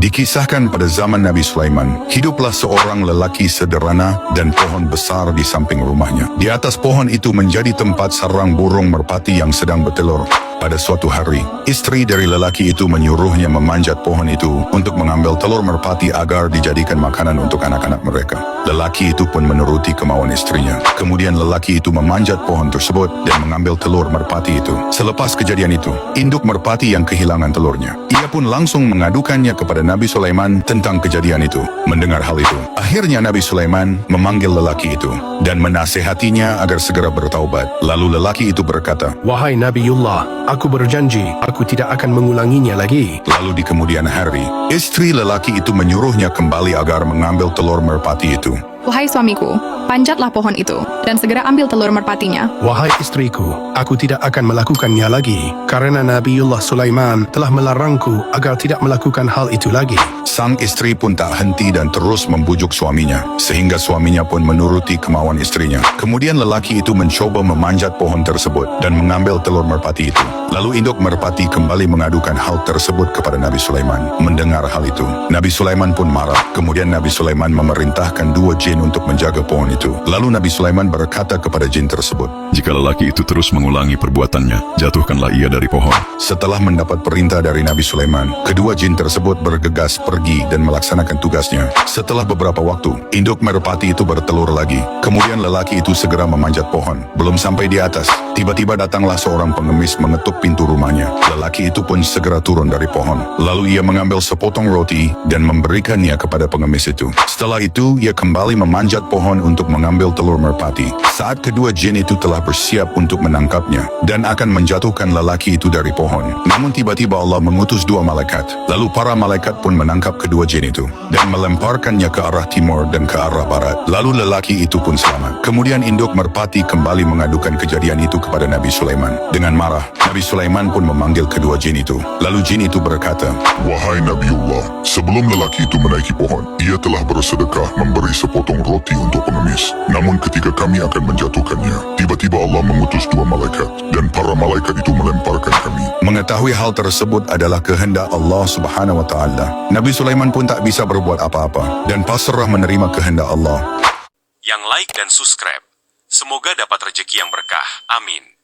Dikisahkan pada zaman Nabi Sulaiman, hiduplah seorang lelaki sederhana dan pohon besar di samping rumahnya. Di atas pohon itu menjadi tempat sarang burung merpati yang sedang bertelur. Pada suatu hari, istri dari lelaki itu menyuruhnya memanjat pohon itu untuk mengambil telur merpati agar dijadikan makanan untuk anak-anak mereka. Lelaki itu pun menuruti kemauan istrinya. Kemudian lelaki itu memanjat pohon tersebut dan mengambil telur merpati itu. Selepas kejadian itu, induk merpati yang kehilangan telurnya. Ia pun langsung mengadukannya kepada Nabi Sulaiman tentang kejadian itu. Mendengar hal itu, akhirnya Nabi Sulaiman memanggil lelaki itu dan menasehatinya agar segera bertaubat. Lalu lelaki itu berkata, "Wahai Nabiullah, aku berjanji, aku tidak akan mengulanginya lagi." Lalu di kemudian hari, istri lelaki itu menyuruhnya kembali agar mengambil telur merpati itu. Wahai suamiku, panjatlah pohon itu, dan segera ambil telur merpatinya. Wahai istriku, aku tidak akan melakukannya lagi, karena Nabiullah Sulaiman telah melarangku agar tidak melakukan hal itu lagi. Sang istri pun tak henti dan terus membujuk suaminya, sehingga suaminya pun menuruti kemauan istrinya. Kemudian lelaki itu mencoba memanjat pohon tersebut dan mengambil telur merpati itu. Lalu induk merpati kembali mengadukan hal tersebut kepada Nabi Sulaiman. Mendengar hal itu, Nabi Sulaiman pun marah. Kemudian Nabi Sulaiman memerintahkan 2 jin untuk menjaga pohon itu. Lalu Nabi Sulaiman berkata kepada jin tersebut, "Jika lelaki itu terus mengulangi perbuatannya, jatuhkanlah ia dari pohon." Setelah mendapat perintah dari Nabi Sulaiman, kedua jin tersebut bergegas pergi dan melaksanakan tugasnya. Setelah beberapa waktu, induk merpati itu bertelur lagi. Kemudian lelaki itu segera memanjat pohon. Belum sampai di atas, tiba-tiba datanglah seorang pengemis mengetuk pintu rumahnya. Lelaki itu pun segera turun dari pohon. Lalu ia mengambil sepotong roti dan memberikannya kepada pengemis itu. Setelah itu, ia kembali memanjat pohon untuk mengambil telur merpati. Saat kedua jin itu telah bersiap untuk menangkapnya dan akan menjatuhkan lelaki itu dari pohon. Namun tiba-tiba Allah mengutus 2 malaikat. Lalu para malaikat pun menangkap kedua jin itu dan melemparkannya ke arah timur dan ke arah barat. Lalu lelaki itu pun selamat. Kemudian induk merpati kembali mengadukan kejadian itu kepada Nabi Sulaiman. Dengan marah, Nabi Sulaiman pun memanggil kedua jin itu. Lalu jin itu berkata, "Wahai Nabiullah, sebelum lelaki itu menaiki pohon, ia telah bersedekah memberi sepotong roti untuk pengemis. Namun ketika kami akan menjatuhkannya, tiba-tiba Allah mengutus 2 malaikat, dan para malaikat itu melemparkan kami." Mengetahui hal tersebut adalah kehendak Allah Subhanahu wa Ta'ala. Nabi Sulaiman pun tak bisa berbuat apa-apa dan pasrah menerima kehendak Allah. Yang like dan subscribe, semoga dapat rezeki yang berkah. Amin.